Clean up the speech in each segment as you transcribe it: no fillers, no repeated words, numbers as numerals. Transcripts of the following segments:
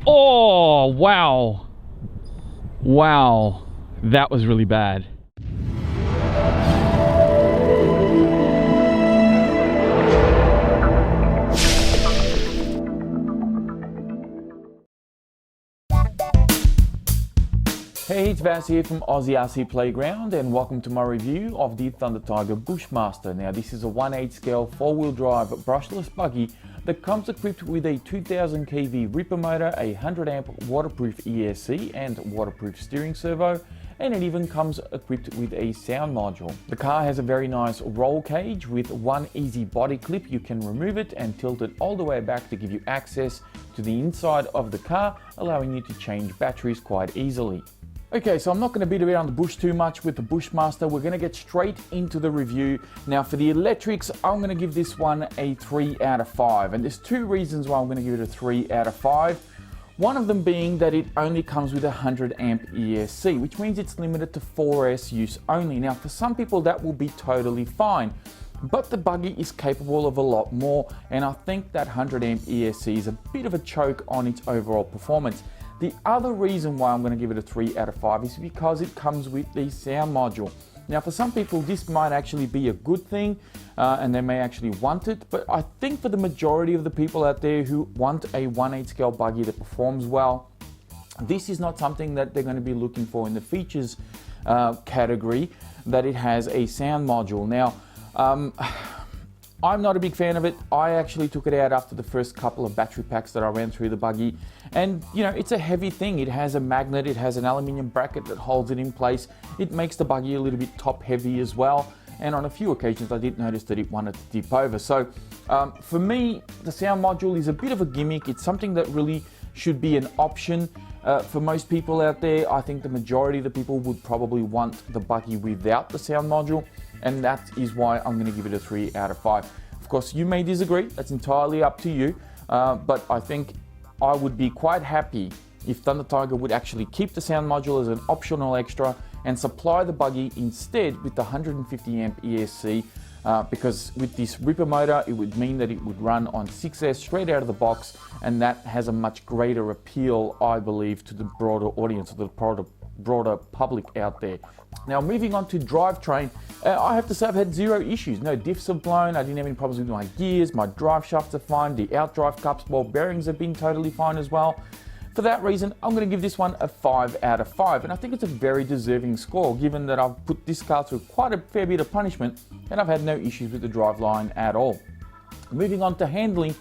Oh, wow. Wow, that was really bad. Hey, it's Vas here from Aussie RC Playground, and welcome to my review of the Thunder Tiger Bushmaster. Now, this is a 1/8 scale 4-wheel drive brushless buggy that comes equipped with a 2000 kV ripper motor, a 100 amp waterproof ESC and waterproof steering servo, and it even comes equipped with a sound module. The car has a very nice roll cage with one easy body clip. You can remove it and tilt it all the way back to give you access to the inside of the car, allowing you to change batteries quite easily. Okay, so I'm not going to beat around the bush too much with the Bushmaster. We're going to get straight into the review. Now, for the electrics, I'm going to give this one a 3 out of 5. And there's two reasons why I'm going to give it a 3 out of 5. One of them being that it only comes with a 100 amp ESC, which means it's limited to 4S use only. Now, for some people, that will be totally fine. But the buggy is capable of a lot more, and I think that 100 amp ESC is a bit of a choke on its overall performance. The other reason why I'm going to give it a 3 out of 5 is because it comes with the sound module. Now, for some people, this might actually be a good thing, and they may actually want it, but I think for the majority of the people out there who want a 1/8 scale buggy that performs well, this is not something that they're going to be looking for in the features category, that it has a sound module. Now, I'm not a big fan of it. I actually took it out after the first couple of battery packs that I ran through the buggy. And you know, it's a heavy thing. It has a magnet, it has an aluminium bracket that holds it in place. It makes the buggy a little bit top heavy as well. And on a few occasions I did notice that it wanted to tip over. So for me, the sound module is a bit of a gimmick. It's something that really should be an option for most people out there. I think the majority of the people would probably want the buggy without the sound module, and that is why I'm going to give it a 3 out of 5. Of course, you may disagree. That's entirely up to you, but I think I would be quite happy if Thunder Tiger would actually keep the sound module as an optional extra and supply the buggy instead with the 150 amp ESC, because with this ripper motor, it would mean that it would run on 6S straight out of the box, and that has a much greater appeal, I believe, to the broader audience, or the broader public out there. Now, moving on to drivetrain, I have to say I've had zero issues. No diffs have blown, I didn't have any problems with my gears, my drive shafts are fine, the outdrive cups, ball bearings have been totally fine as well. For that reason, I'm going to give this one a 5 out of 5, and I think it's a very deserving score given that I've put this car through quite a fair bit of punishment and I've had no issues with the driveline at all. Moving on to handling,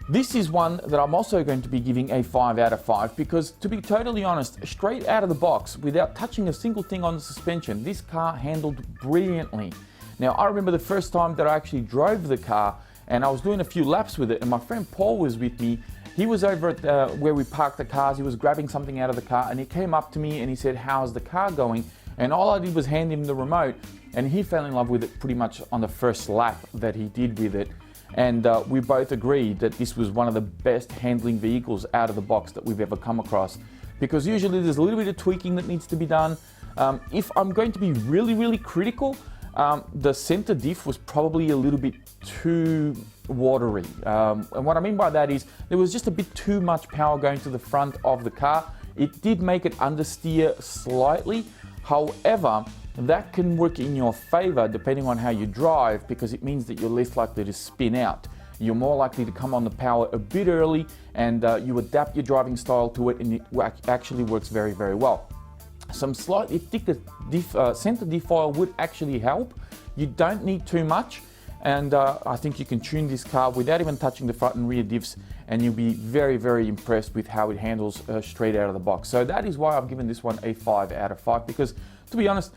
this is one that I'm also going to be giving a 5 out of 5 because, to be totally honest, straight out of the box, without touching a single thing on the suspension, this car handled brilliantly. Now, I remember the first time that I actually drove the car and I was doing a few laps with it, and my friend Paul was with me. He was over at where we parked the cars. He was grabbing something out of the car, and he came up to me and he said, "How's the car going?" And all I did was hand him the remote, and he fell in love with it pretty much on the first lap that he did with it. And we both agreed that this was one of the best handling vehicles out of the box that we've ever come across, because usually there's a little bit of tweaking that needs to be done. If I'm going to be really critical, the center diff was probably a little bit too watery. And what I mean by that is there was just a bit too much power going to the front of the car. It did make it understeer slightly. However, that can work in your favor depending on how you drive, because it means that you're less likely to spin out. You're more likely to come on the power a bit early, and you adapt your driving style to it, and it actually works very well. Some slightly thicker center diff oil would actually help. You don't need too much, and I think you can tune this car without even touching the front and rear diffs, and you'll be very impressed with how it handles straight out of the box. So that is why I've given this one a 5 out of 5, because to be honest,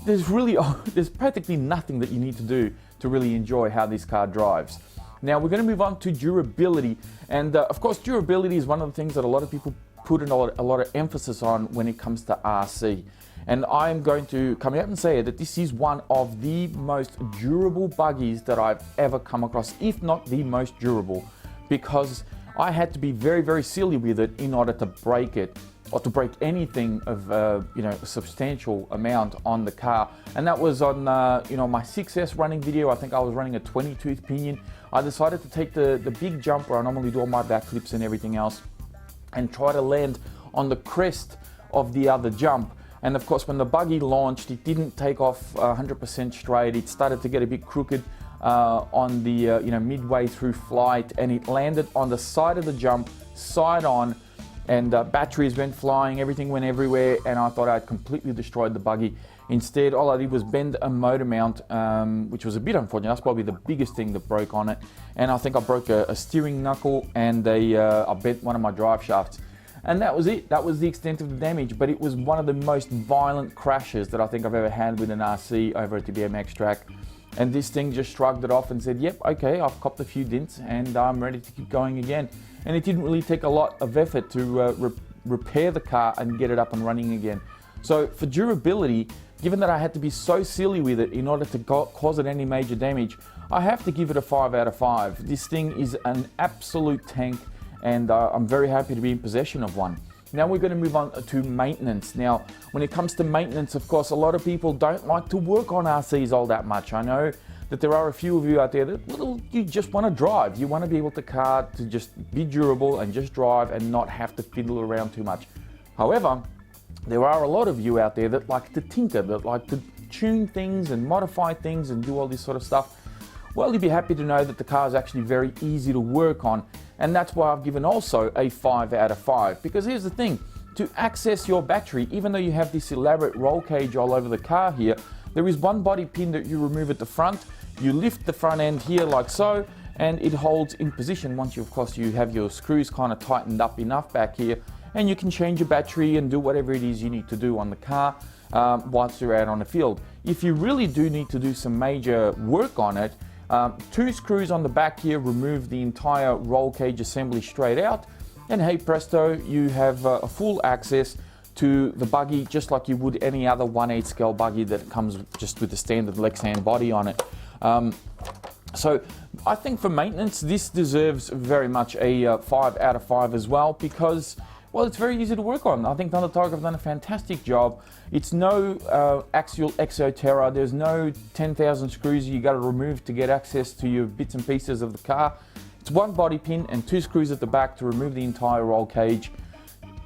there's practically nothing that you need to do to really enjoy how this car drives. Now we're going to move on to durability, and of course durability is one of the things that a lot of people put a lot of emphasis on when it comes to RC. And I'm going to come out and say that this is one of the most durable buggies that I've ever come across, if not the most durable, because I had to be very, very silly with it in order to break it, or to break anything of a substantial amount on the car. And that was on my 6S running video. I think I was running a 20-tooth Pinion. I decided to take the big jump where I normally do all my backflips and everything else, and try to land on the crest of the other jump. And of course, when the buggy launched, it didn't take off 100% straight. It started to get a bit crooked on the midway through flight, and it landed on the side of the jump, side on, and batteries went flying, everything went everywhere, and I thought I'd completely destroyed the buggy. Instead, all I did was bend a motor mount, which was a bit unfortunate. That's probably the biggest thing that broke on it. And I think I broke a steering knuckle, and I bent one of my drive shafts. And that was it. That was the extent of the damage. But it was one of the most violent crashes that I think I've ever had with an RC over at the BMX track. And this thing just shrugged it off and said, yep, okay, I've copped a few dents and I'm ready to keep going again. And it didn't really take a lot of effort to repair the car and get it up and running again. So for durability, given that I had to be so silly with it in order to cause it any major damage, I have to give it a 5 out of 5. This thing is an absolute tank, and I'm very happy to be in possession of one. Now we're going to move on to maintenance. Now, when it comes to maintenance, of course, a lot of people don't like to work on RCs all that much. I know that there are a few of you out there that, well, you just want to drive. You want to be able to just be durable and just drive and not have to fiddle around too much. However, there are a lot of you out there that like to tinker, that like to tune things and modify things and do all this sort of stuff. Well, you'd be happy to know that the car is actually very easy to work on, and that's why I've given also a 5 out of 5. Because here's the thing, to access your battery, even though you have this elaborate roll cage all over the car here, there is one body pin that you remove at the front. You lift the front end here like so, and it holds in position once you, of course, you have your screws kind of tightened up enough back here, and you can change your battery and do whatever it is you need to do on the car whilst you're out on the field. If you really do need to do some major work on it, 2 screws on the back here remove the entire roll cage assembly straight out, and hey presto, you have a full access to the buggy just like you would any other 1/8 scale buggy that comes just with the standard Lexan body on it. So I think for maintenance, this deserves very much a 5 out of 5 as well, because, well, it's very easy to work on. I think Thunder Tiger have done a fantastic job. It's no axial exoterra. There's no 10,000 screws you got to remove to get access to your bits and pieces of the car. It's one body pin and 2 screws at the back to remove the entire roll cage.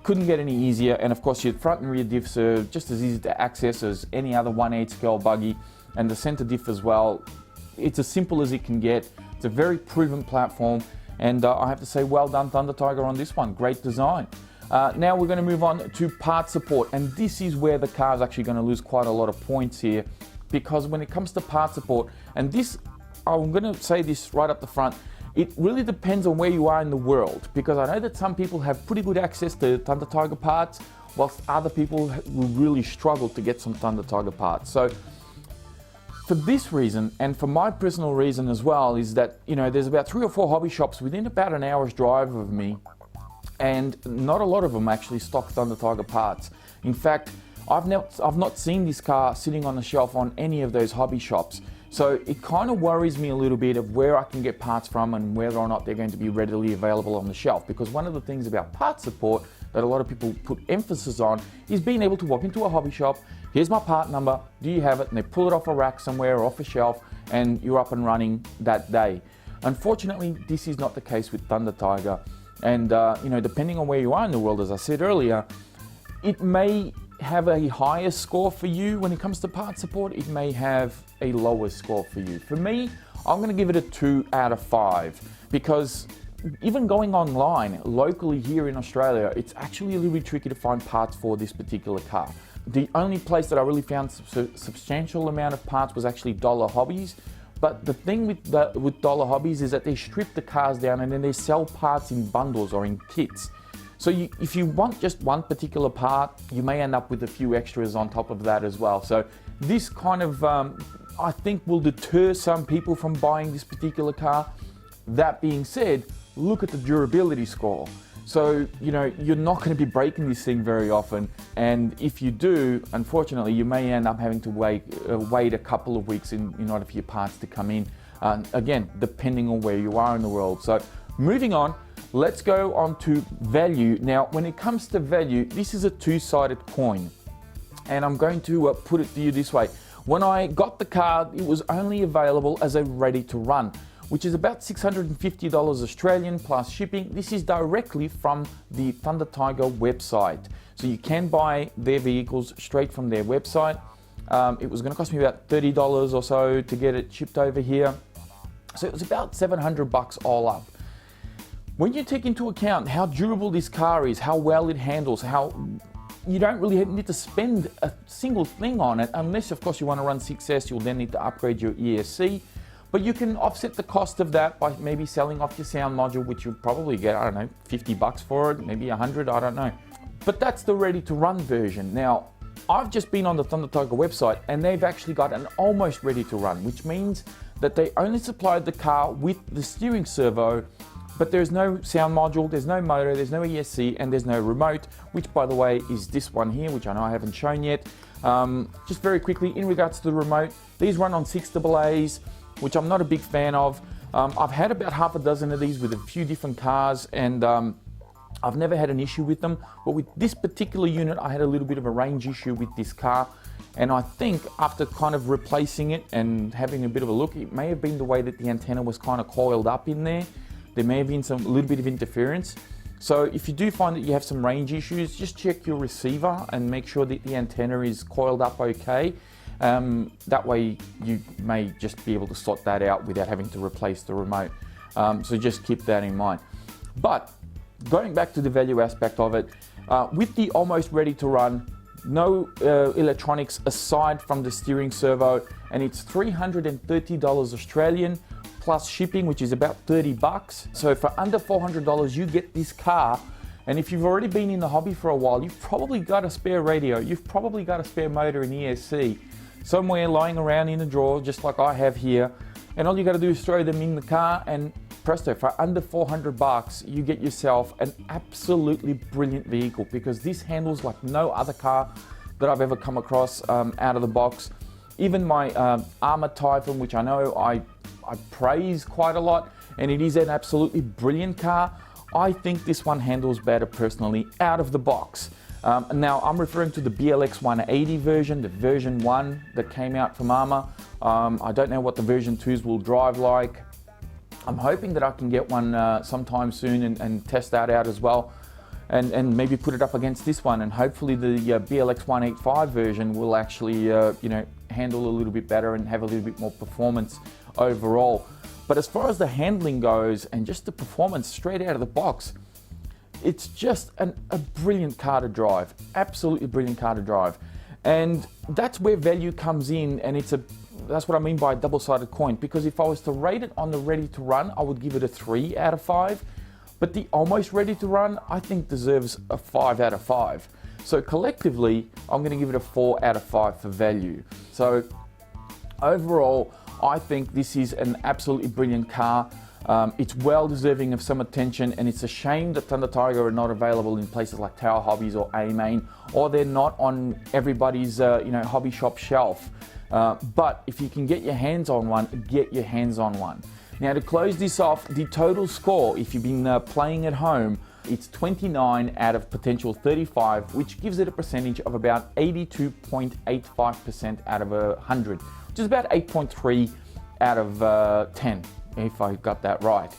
Couldn't get any easier. And of course, your front and rear diffs are just as easy to access as any other 1/8 scale buggy, and the center diff as well. It's as simple as it can get. It's a very proven platform, and I have to say, well done Thunder Tiger on this one. Great design. Now we're going to move on to part support, and this is where the car is actually going to lose quite a lot of points here, because when it comes to part support, and this, I'm going to say this right up the front, it really depends on where you are in the world, because I know that some people have pretty good access to Thunder Tiger parts, whilst other people will really struggle to get some Thunder Tiger parts. So for this reason, and for my personal reason as well, is that, you know, there's about 3 or 4 hobby shops within about an hour's drive of me, and not a lot of them actually stock Thunder Tiger parts. In fact, I've not seen this car sitting on the shelf on any of those hobby shops. So it kind of worries me a little bit of where I can get parts from and whether or not they're going to be readily available on the shelf. Because one of the things about part support that a lot of people put emphasis on is being able to walk into a hobby shop, here's my part number, do you have it? And they pull it off a rack somewhere or off a shelf, and you're up and running that day. Unfortunately, this is not the case with Thunder Tiger. And you know, depending on where you are in the world, as I said earlier, it may have a higher score for you when it comes to part support. It may have a lower score for you. For me, I'm going to give it a 2 out of 5, because even going online locally here in Australia, it's actually a little bit tricky to find parts for this particular car. The only place that I really found a substantial amount of parts was actually Dollar Hobbies. But the thing with Dollar Hobbies is that they strip the cars down and then they sell parts in bundles or in kits. So if you want just one particular part, you may end up with a few extras on top of that as well. So this kind of, I think, will deter some people from buying this particular car. That being said, look at the durability score. So, you know, you're not going to be breaking this thing very often. And if you do, unfortunately, you may end up having to wait a couple of weeks in order for your parts to come in. Again, depending on where you are in the world. So moving on, let's go on to value. Now, when it comes to value, this is a two-sided coin. And I'm going to put it to you this way. When I got the car, it was only available as a ready to run, which is about $650 Australian plus shipping. This is directly from the Thunder Tiger website. So you can buy their vehicles straight from their website. It was going to cost me about $30 or so to get it shipped over here. So it was about $700 all up. When you take into account how durable this car is, how well it handles, how you don't really need to spend a single thing on it, unless of course you want to run 6S, you'll then need to upgrade your ESC. But you can offset the cost of that by maybe selling off your sound module, which you'll probably get, I don't know, $50 for it, maybe 100, I don't know. But that's the ready to run version. Now, I've just been on the Thunder Tiger website and they've actually got an almost ready to run, which means that they only supplied the car with the steering servo, but there's no sound module, there's no motor, there's no ESC, and there's no remote, which by the way is this one here, which I know I haven't shown yet. Just very quickly, in regards to the remote, these run on 6AA's, which I'm not a big fan of. I've had about half a dozen of these with a few different cars, and I've never had an issue with them. But with this particular unit, I had a little bit of a range issue with this car. And I think after kind of replacing it and having a bit of a look, it may have been the way that the antenna was kind of coiled up in there. There may have been a little bit of interference. So if you do find that you have some range issues, just check your receiver and make sure that the antenna is coiled up okay. That way you may just be able to sort that out without having to replace the remote. So just keep that in mind. But going back to the value aspect of it, with the almost ready to run, no electronics aside from the steering servo, and it's $330 Australian plus shipping, which is about $30. So for under $400 you get this car. And if you've already been in the hobby for a while, you've probably got a spare radio, you've probably got a spare motor and ESC somewhere lying around in a drawer, just like I have here. And all you got to do is throw them in the car, and presto, for under $400 you get yourself an absolutely brilliant vehicle, because this handles like no other car that I've ever come across out of the box. Even my Armour Typhon, which I know I praise quite a lot, and it is an absolutely brilliant car, I think this one handles better personally out of the box. Now I'm referring to the BLX 180 version, the version 1 that came out from Armour. I don't know what the version 2s will drive like. I'm hoping that I can get one sometime soon and test that out as well, and maybe put it up against this one, and hopefully the BLX 185 version will actually you know, handle a little bit better and have a little bit more performance overall. But as far as the handling goes and just the performance straight out of the box, it's just a brilliant car to drive, absolutely brilliant car to drive. And that's where value comes in, and that's what I mean by a double-sided coin, because if I was to rate it on the ready to run, I would give it a 3 out of 5. But the almost ready to run, I think deserves a 5 out of 5. So collectively, I'm going to give it a 4 out of 5 for value. So overall, I think this is an absolutely brilliant car. It's well deserving of some attention, and it's a shame that Thunder Tiger are not available in places like Tower Hobbies or A-Main, or they're not on everybody's you know, hobby shop shelf. But if you can get your hands on one, get your hands on one. Now to close this off, the total score, if you've been playing at home, it's 29 out of potential 35, which gives it a percentage of about 82.85% out of 100, which is about 8.3 out of 10, if I got that right.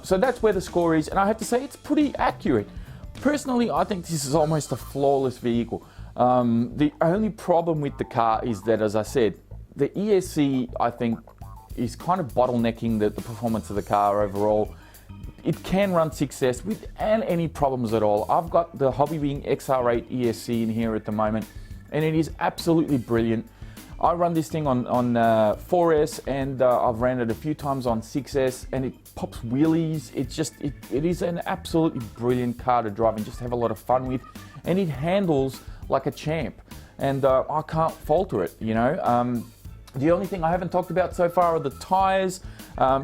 So that's where the score is, and I have to say it's pretty accurate. Personally, I think this is almost a flawless vehicle. The only problem with the car is that, as I said, the ESC, I think, is kind of bottlenecking the performance of the car overall. It can run 6S without any problems at all. I've got the Hobbywing XR8 ESC in here at the moment, and it is absolutely brilliant. I run this thing on 4S, and I've ran it a few times on 6S, and it pops wheelies. It is an absolutely brilliant car to drive and just have a lot of fun with, and it handles like a champ, and I can't falter it, you know. The only thing I haven't talked about so far are the tires.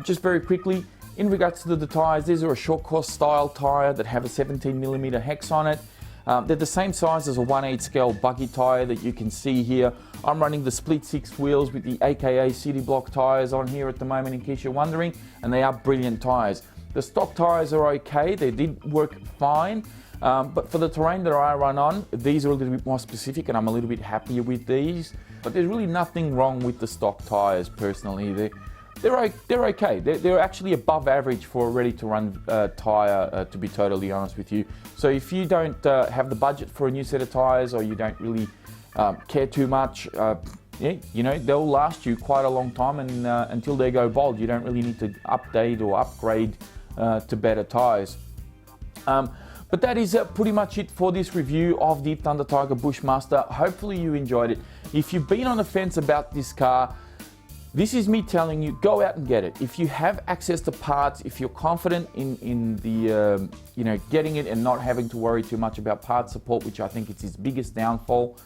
Just very quickly, In regards to the tyres, these are a short course style tyre that have a 17mm hex on it. They're the same size as a 1/8 scale buggy tyre that you can see here. I'm running the split 6 wheels with the AKA City Block tyres on here at the moment, in case you're wondering, and they are brilliant tyres. The stock tyres are okay, they did work fine, but for the terrain that I run on, these are a little bit more specific and I'm a little bit happier with these. But there's really nothing wrong with the stock tyres personally. They're okay. They're actually above average for a ready-to-run tyre, to be totally honest with you. So if you don't have the budget for a new set of tyres, or you don't really care too much, yeah, you know, they'll last you quite a long time, and until they go bald, you don't really need to update or upgrade to better tyres. But that is pretty much it for this review of the Thunder Tiger Bushmaster. Hopefully you enjoyed it. If you've been on the fence about this car, this is me telling you, go out and get it. If you have access to parts, if you're confident in the you know, getting it and not having to worry too much about parts support, which I think is its biggest downfall,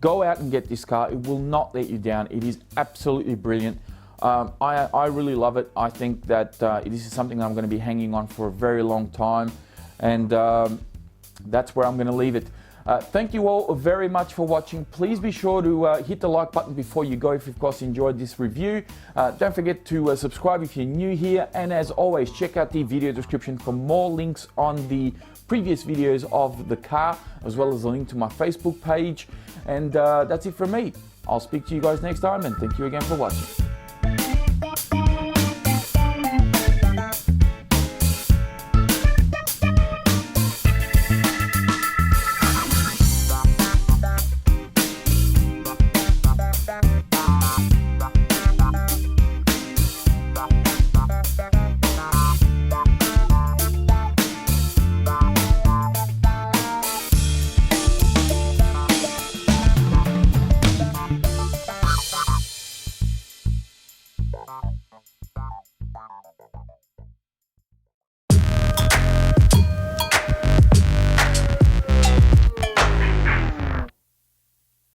go out and get this car. It will not let you down. It is absolutely brilliant. I really love it. I think that this is something I'm going to be hanging on for a very long time, and that's where I'm going to leave it. Thank you all very much for watching. Please be sure to hit the like button before you go if you've of course enjoyed this review. Don't forget to subscribe if you're new here, and as always, check out the video description for more links on the previous videos of the car, as well as a link to my Facebook page. And that's it from me. I'll speak to you guys next time, and thank you again for watching.